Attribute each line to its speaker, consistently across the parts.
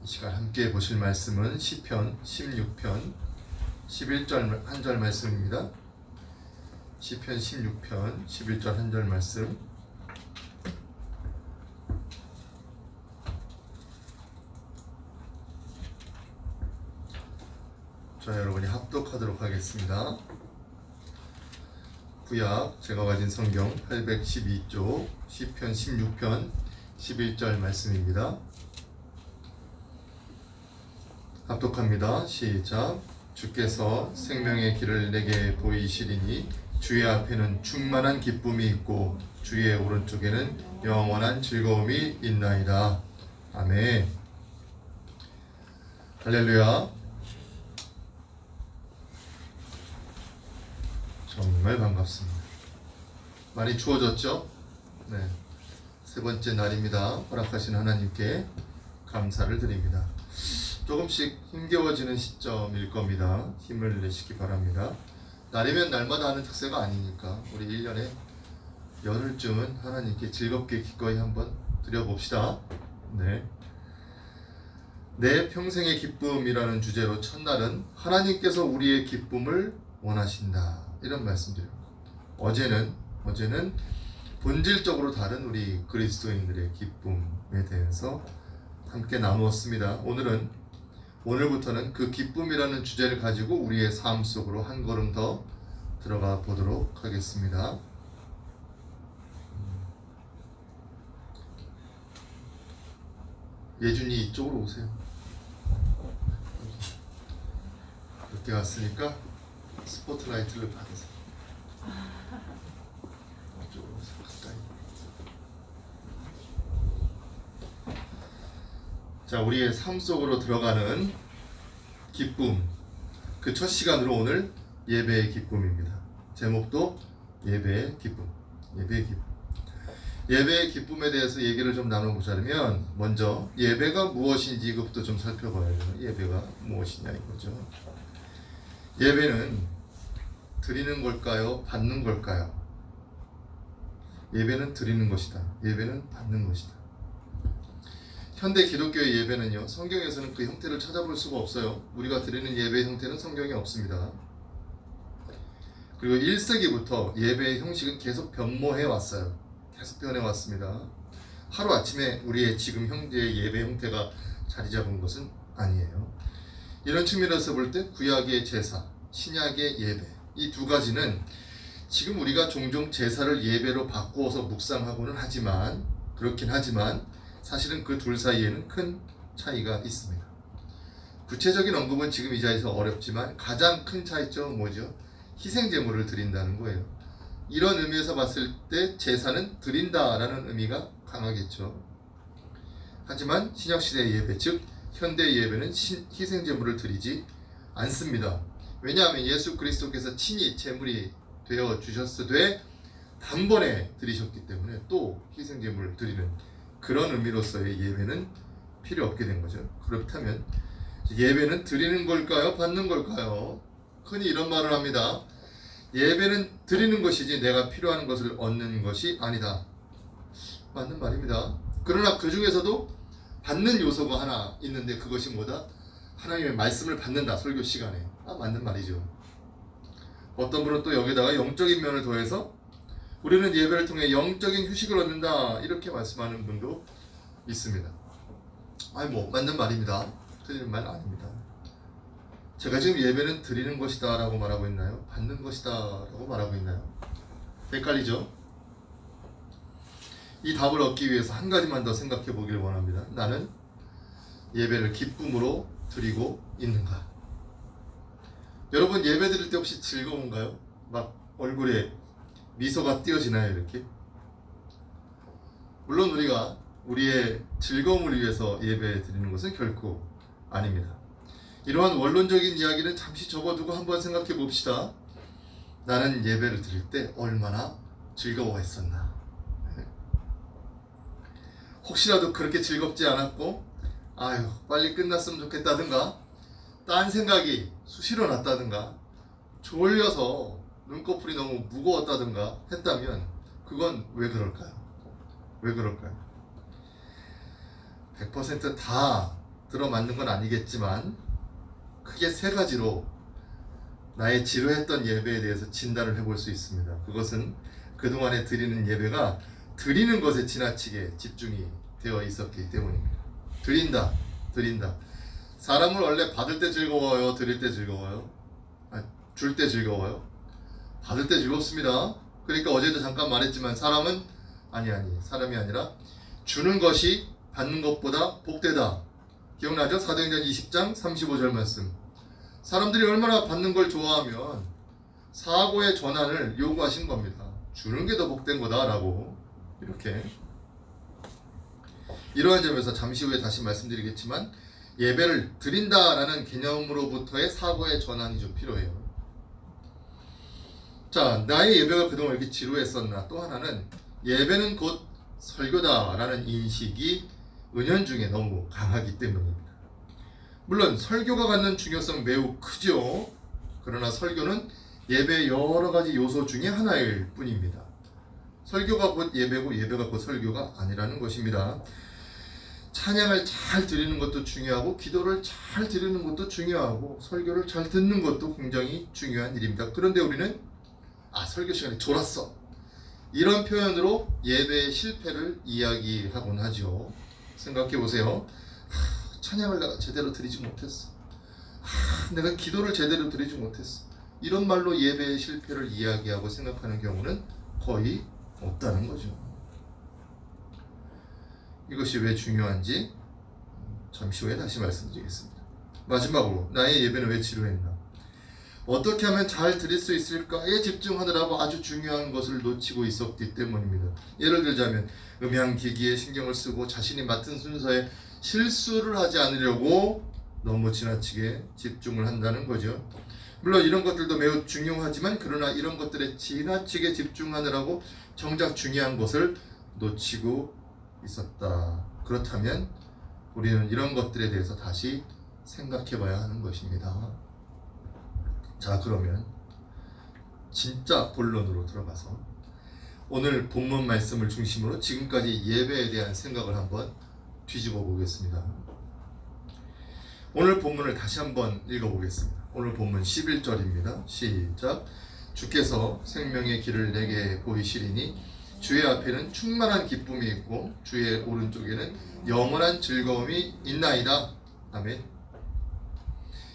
Speaker 1: 이 시간 함께 보실 말씀은 시편 16편 11절 한 절 말씀입니다. 시편 16편 11절 한 절 말씀. 자, 여러분이 합독하도록 하겠습니다. 구약 제가 가진 성경 812쪽 시편 16편 11절 말씀입니다. 합독합니다. 시작. 주께서 생명의 길을 내게 보이시리니 주의 앞에는 충만한 기쁨이 있고 주의 오른쪽에는 영원한 즐거움이 있나이다. 아멘. 할렐루야. 정말 반갑습니다. 많이 추워졌죠? 네. 세 번째 날입니다. 허락하신 하나님께 감사를 드립니다. 조금씩 힘겨워지는 시점일 겁니다. 힘을 내시기 바랍니다. 날이면 날마다 하는 특세가 아니니까 우리 1년에 열흘쯤은 하나님께 즐겁게 기꺼이 한번 드려봅시다. 네. 내 평생의 기쁨이라는 주제로 첫날은 하나님께서 우리의 기쁨을 원하신다, 이런 말씀드립니다. 어제는 본질적으로 다른 우리 그리스도인들의 기쁨에 대해서 함께 나누었습니다. 오늘부터는 그 기쁨이라는 주제를 가지고 우리의 삶 속으로 한 걸음 더 들어가 보도록 하겠습니다. 예준이 이쪽으로 오세요. 이렇게 왔으니까 스포트라이트를 받으세요. 이쪽으로 오세요. 가까이. 자, 우리의 삶 속으로 들어가는 기쁨, 그 첫 시간으로 오늘 예배의 기쁨입니다. 제목도 예배의 기쁨. 예배의 기쁨에 대해서 얘기를 좀 나눠보자면, 먼저 예배가 무엇인지 이것부터 좀 살펴봐야 돼요. 예배가 무엇이냐 이거죠. 예배는 드리는 걸까요? 받는 걸까요? 예배는 드리는 것이다. 예배는 받는 것이다. 현대 기독교의 예배는요, 성경에서는 그 형태를 찾아볼 수가 없어요. 우리가 드리는 예배의 형태는 성경에 없습니다. 그리고 1세기부터 예배의 형식은 계속 변모해 왔어요. 계속 변해왔습니다. 하루아침에 우리의 지금 현재의 예배 형태가 자리 잡은 것은 아니에요. 이런 측면에서 볼 때 구약의 제사, 신약의 예배, 이 두 가지는 지금 우리가 종종 제사를 예배로 바꾸어서 묵상하고는 하지만, 그렇긴 하지만 사실은 그 둘 사이에는 큰 차이가 있습니다. 구체적인 언급은 지금 이 자리에서 어렵지만 가장 큰 차이점은 뭐죠? 희생제물을 드린다는 거예요. 이런 의미에서 봤을 때 제사는 드린다라는 의미가 강하겠죠. 하지만 신약시대의 예배, 즉 현대의 예배는 희생제물을 드리지 않습니다. 왜냐하면 예수 그리스도께서 친히 제물이 되어 주셨으되 단번에 드리셨기 때문에 또 희생제물을 드리는 그런 의미로서의 예배는 필요 없게 된 거죠. 그렇다면 예배는 드리는 걸까요? 받는 걸까요? 흔히 이런 말을 합니다. 예배는 드리는 것이지 내가 필요한 것을 얻는 것이 아니다. 맞는 말입니다. 그러나 그 중에서도 받는 요소가 하나 있는데, 그것이 뭐다? 하나님의 말씀을 받는다. 설교 시간에. 맞는 말이죠. 어떤 분은 또 여기다가 영적인 면을 더해서 우리는 예배를 통해 영적인 휴식을 얻는다, 이렇게 말씀하는 분도 있습니다. 맞는 말입니다. 틀린 말 아닙니다. 제가 지금 예배는 드리는 것이다 라고 말하고 있나요? 받는 것이다 라고 말하고 있나요? 헷갈리죠? 이 답을 얻기 위해서 한 가지만 더 생각해 보길 원합니다. 나는 예배를 기쁨으로 드리고 있는가? 여러분, 예배 드릴 때 혹시 즐거운가요? 막 얼굴에 미소가 띄어지나요, 이렇게? 물론 우리가 우리의 즐거움을 위해서 예배 드리는 것은 결코 아닙니다. 이러한 원론적인 이야기는 잠시 접어두고 한번 생각해 봅시다. 나는 예배를 드릴 때 얼마나 즐거워했었나? 혹시라도 그렇게 즐겁지 않았고, 빨리 끝났으면 좋겠다든가, 딴 생각이 수시로 났다든가, 졸려서 눈꺼풀이 너무 무거웠다든가 했다면 그건 왜 그럴까요? 100% 다 들어맞는 건 아니겠지만 크게 세 가지로 나의 지루했던 예배에 대해서 진단을 해볼 수 있습니다. 그것은 그동안에 드리는 예배가 드리는 것에 지나치게 집중이 되어 있었기 때문입니다. 드린다. 사람은 원래 받을 때 즐거워요? 드릴 때 즐거워요? 줄 때 즐거워요? 받을 때 즐겁습니다. 그러니까 어제도 잠깐 말했지만 사람이 아니라 주는 것이 받는 것보다 복되다. 기억나죠? 사도행전 20장 35절 말씀. 사람들이 얼마나 받는 걸 좋아하면 사고의 전환을 요구하신 겁니다. 주는 게 더 복된 거다라고. 이렇게 이러한 점에서 잠시 후에 다시 말씀드리겠지만 예배를 드린다라는 개념으로부터의 사고의 전환이 좀 필요해요. 자, 나의 예배가 그동안 이렇게 지루했었나? 또 하나는 예배는 곧 설교다라는 인식이 은연중에 너무 강하기 때문입니다. 물론 설교가 갖는 중요성 매우 크죠. 그러나 설교는 예배의 여러 가지 요소 중에 하나일 뿐입니다. 설교가 곧 예배고 예배가 곧 설교가 아니라는 것입니다. 찬양을 잘 드리는 것도 중요하고 기도를 잘 드리는 것도 중요하고 설교를 잘 듣는 것도 굉장히 중요한 일입니다. 그런데 우리는 설교 시간에 졸았어, 이런 표현으로 예배의 실패를 이야기하곤 하죠. 생각해 보세요. 찬양을 내가 제대로 드리지 못했어. 내가 기도를 제대로 드리지 못했어. 이런 말로 예배의 실패를 이야기하고 생각하는 경우는 거의 없다는 거죠. 이것이 왜 중요한지 잠시 후에 다시 말씀드리겠습니다. 마지막으로 나의 예배는 왜 지루했나? 어떻게 하면 잘 드릴 수 있을까에 집중하느라고 아주 중요한 것을 놓치고 있었기 때문입니다. 예를 들자면 음향기기에 신경을 쓰고 자신이 맡은 순서에 실수를 하지 않으려고 너무 지나치게 집중을 한다는 거죠. 물론 이런 것들도 매우 중요하지만 그러나 이런 것들에 지나치게 집중하느라고 정작 중요한 것을 놓치고 있었다. 그렇다면 우리는 이런 것들에 대해서 다시 생각해 봐야 하는 것입니다. 자, 그러면 진짜 본론으로 들어가서 오늘 본문 말씀을 중심으로 지금까지 예배에 대한 생각을 한번 뒤집어 보겠습니다. 오늘 본문을 다시 한번 읽어보겠습니다. 오늘 본문 11절입니다. 시작. 주께서 생명의 길을 내게 보이시리니 주의 앞에는 충만한 기쁨이 있고 주의 오른쪽에는 영원한 즐거움이 있나이다. 아멘.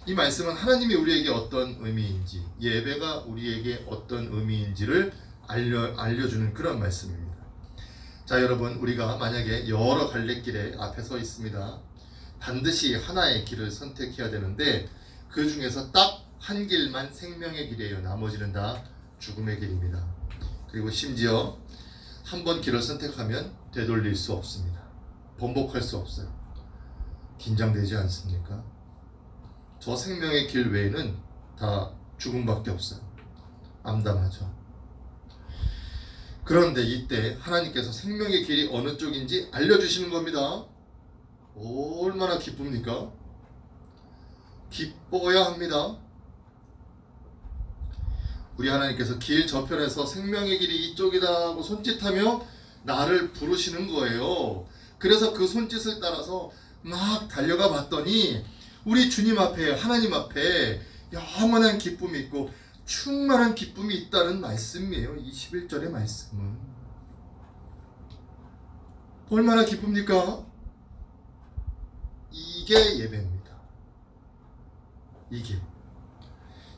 Speaker 1: 이 말씀은 하나님이 우리에게 어떤 의미인지, 예배가 우리에게 어떤 의미인지를 알려주는 그런 말씀입니다. 자, 여러분, 우리가 만약에 여러 갈래길에 앞에 서 있습니다. 반드시 하나의 길을 선택해야 되는데 그 중에서 딱 한 길만 생명의 길이에요. 나머지는 다 죽음의 길입니다. 그리고 심지어 한 번 길을 선택하면 되돌릴 수 없습니다. 번복할 수 없어요. 긴장되지 않습니까? 저 생명의 길 외에는 다 죽음밖에 없어요. 암담하죠. 그런데 이때 하나님께서 생명의 길이 어느 쪽인지 알려주시는 겁니다. 얼마나 기쁩니까? 기뻐야 합니다. 우리 하나님께서 길 저편에서 생명의 길이 이쪽이다 하고 손짓하며 나를 부르시는 거예요. 그래서 그 손짓을 따라서 막 달려가 봤더니 우리 주님 앞에, 하나님 앞에 영원한 기쁨이 있고 충만한 기쁨이 있다는 말씀이에요. 21절의 말씀은 얼마나 기쁩니까? 이게 예배입니다. 이게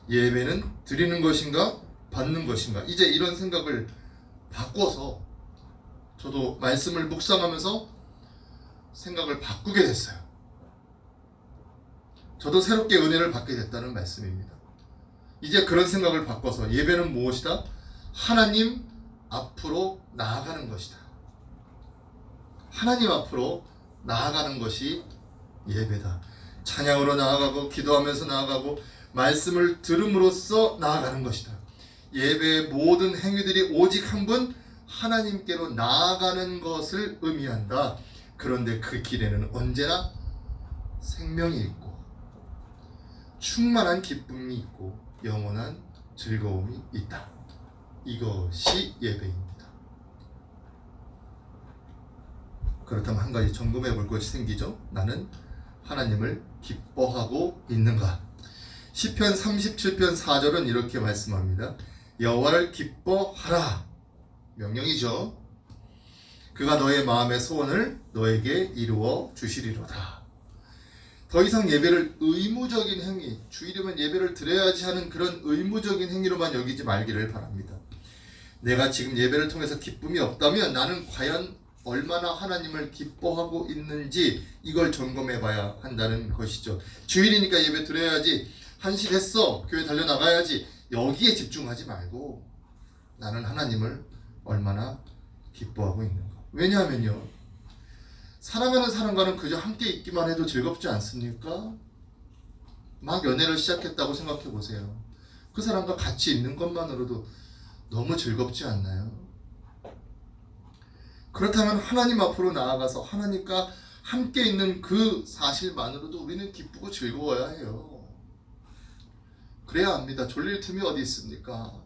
Speaker 1: 예배는 드리는 것인가 받는 것인가, 이제 이런 생각을 바꿔서 저도 말씀을 묵상하면서 생각을 바꾸게 됐어요. 저도 새롭게 은혜를 받게 됐다는 말씀입니다. 이제 그런 생각을 바꿔서 예배는 무엇이다? 하나님 앞으로 나아가는 것이다. 하나님 앞으로 나아가는 것이 예배다. 찬양으로 나아가고 기도하면서 나아가고 말씀을 들음으로써 나아가는 것이다. 예배의 모든 행위들이 오직 한 분 하나님께로 나아가는 것을 의미한다. 그런데 그 길에는 언제나 생명이 있고 충만한 기쁨이 있고 영원한 즐거움이 있다. 이것이 예배입니다. 그렇다면 한 가지 점검해 볼 것이 생기죠. 나는 하나님을 기뻐하고 있는가? 시편 37편 4절은 이렇게 말씀합니다. 여호와를 기뻐하라. 명령이죠. 그가 너의 마음의 소원을 너에게 이루어 주시리로다. 더 이상 예배를 의무적인 행위, 주일이면 예배를 드려야지 하는 그런 의무적인 행위로만 여기지 말기를 바랍니다. 내가 지금 예배를 통해서 기쁨이 없다면 나는 과연 얼마나 하나님을 기뻐하고 있는지 이걸 점검해 봐야 한다는 것이죠. 주일이니까 예배 드려야지, 1시 됐어, 교회 달려나가야지, 여기에 집중하지 말고 나는 하나님을 얼마나 기뻐하고 있는가. 왜냐하면요, 사랑하는 사람과는 그저 함께 있기만 해도 즐겁지 않습니까? 막 연애를 시작했다고 생각해 보세요. 그 사람과 같이 있는 것만으로도 너무 즐겁지 않나요? 그렇다면 하나님 앞으로 나아가서 하나님과 함께 있는 그 사실만으로도 우리는 기쁘고 즐거워야 해요. 그래야 합니다. 졸릴 틈이 어디 있습니까?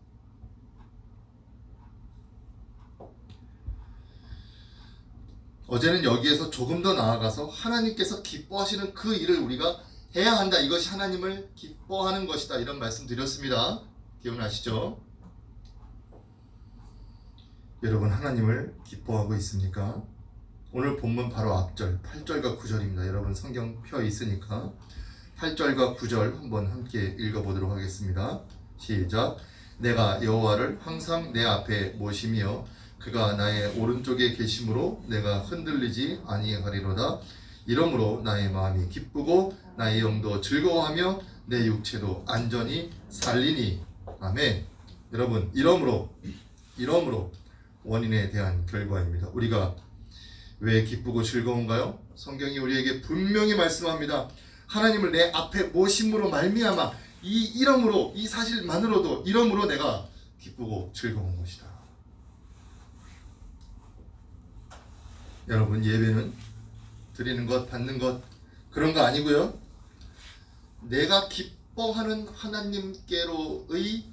Speaker 1: 어제는 여기에서 조금 더 나아가서 하나님께서 기뻐하시는 그 일을 우리가 해야 한다. 이것이 하나님을 기뻐하는 것이다. 이런 말씀 드렸습니다. 기억나시죠? 여러분, 하나님을 기뻐하고 있습니까? 오늘 본문 바로 앞절 8절과 9절입니다. 여러분 성경 펴 있으니까 8절과 9절 한번 함께 읽어보도록 하겠습니다. 시작. 내가 여호와를 항상 내 앞에 모시며 그가 나의 오른쪽에 계심으로 내가 흔들리지 아니하리로다. 이러므로 나의 마음이 기쁘고 나의 영도 즐거워하며 내 육체도 안전히 살리니. 아멘. 여러분, 이러므로 원인에 대한 결과입니다. 우리가 왜 기쁘고 즐거운가요? 성경이 우리에게 분명히 말씀합니다. 하나님을 내 앞에 모심으로 말미암아 이러므로, 이 사실만으로도 이러므로 내가 기쁘고 즐거운 것이다. 여러분, 예배는 드리는 것, 받는 것 그런 거 아니고요. 내가 기뻐하는 하나님께로의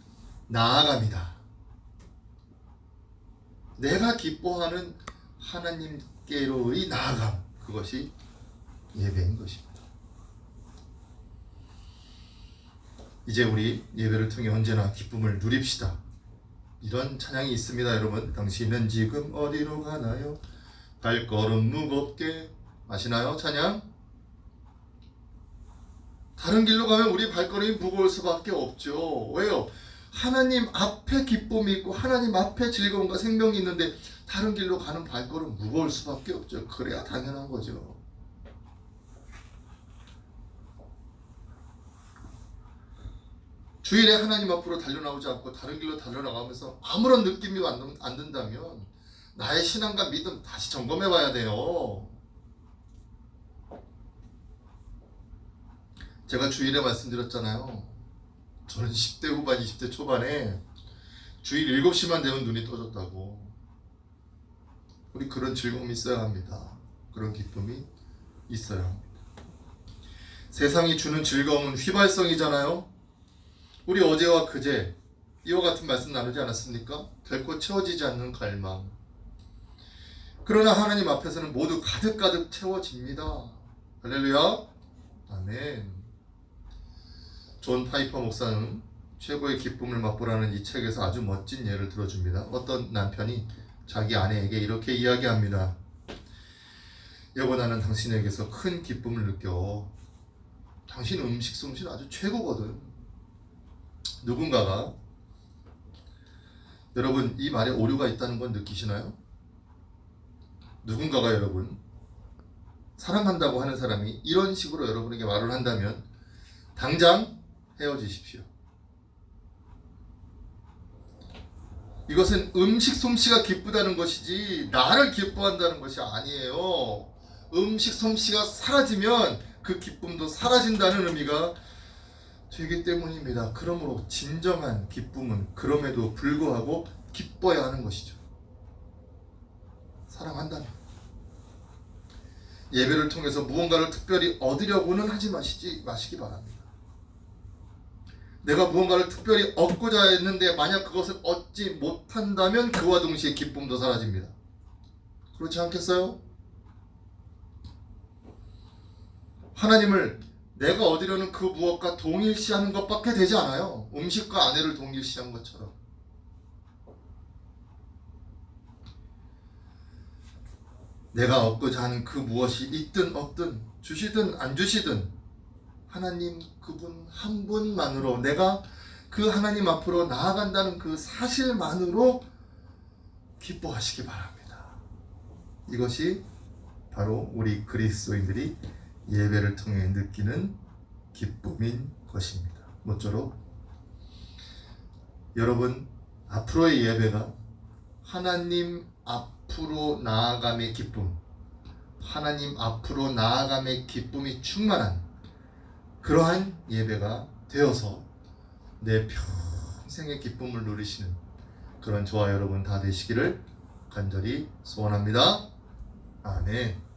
Speaker 1: 나아갑니다. 내가 기뻐하는 하나님께로의 나아감, 그것이 예배인 것입니다. 이제 우리 예배를 통해 언제나 기쁨을 누립시다. 이런 찬양이 있습니다. 여러분, 당신은 지금 어디로 가나요? 발걸음 무겁게. 아시나요? 찬양? 다른 길로 가면 우리 발걸음이 무거울 수밖에 없죠. 왜요? 하나님 앞에 기쁨이 있고 하나님 앞에 즐거움과 생명이 있는데 다른 길로 가는 발걸음 무거울 수밖에 없죠. 그래야 당연한 거죠. 주일에 하나님 앞으로 달려나오지 않고 다른 길로 달려나가면서 아무런 느낌이 안 든다면 나의 신앙과 믿음 다시 점검해 봐야 돼요. 제가 주일에 말씀드렸잖아요. 저는 10대 후반, 20대 초반에 주일 7시만 되면 눈이 떠졌다고. 우리 그런 즐거움이 있어야 합니다. 그런 기쁨이 있어야 합니다. 세상이 주는 즐거움은 휘발성이잖아요. 우리 어제와 그제 이와 같은 말씀 나누지 않았습니까? 결코 채워지지 않는 갈망. 그러나 하나님 앞에서는 모두 가득가득 채워집니다. 할렐루야. 아멘. 존 파이퍼 목사는 최고의 기쁨을 맛보라는 이 책에서 아주 멋진 예를 들어줍니다. 어떤 남편이 자기 아내에게 이렇게 이야기합니다. 여보, 나는 당신에게서 큰 기쁨을 느껴. 당신 음식 솜씨는 아주 최고거든. 누군가가, 여러분 이 말에 오류가 있다는 건 느끼시나요? 누군가가 여러분 사랑한다고 하는 사람이 이런 식으로 여러분에게 말을 한다면 당장 헤어지십시오. 이것은 음식 솜씨가 기쁘다는 것이지 나를 기뻐한다는 것이 아니에요. 음식 솜씨가 사라지면 그 기쁨도 사라진다는 의미가 되기 때문입니다. 그러므로 진정한 기쁨은 그럼에도 불구하고 기뻐야 하는 것이죠. 사랑한다면. 예배를 통해서 무언가를 특별히 얻으려고는 하지 마시기 바랍니다. 내가 무언가를 특별히 얻고자 했는데 만약 그것을 얻지 못한다면 그와 동시에 기쁨도 사라집니다. 그렇지 않겠어요? 하나님을 내가 얻으려는 그 무엇과 동일시하는 것밖에 되지 않아요. 음식과 아내를 동일시한 것처럼. 내가 얻고자 하는 그 무엇이 있든 없든 주시든 안 주시든 하나님 그분 한 분만으로 내가 그 하나님 앞으로 나아간다는 그 사실만으로 기뻐하시기 바랍니다. 이것이 바로 우리 그리스도인들이 예배를 통해 느끼는 기쁨인 것입니다. 모쪼록 여러분 앞으로의 예배가 하나님 앞으로 나아감의 기쁨, 하나님 앞으로 나아감의 기쁨이 충만한 그러한 예배가 되어서 내 평생의 기쁨을 누리시는 그런 저와 여러분 다 되시기를 간절히 소원합니다. 아멘.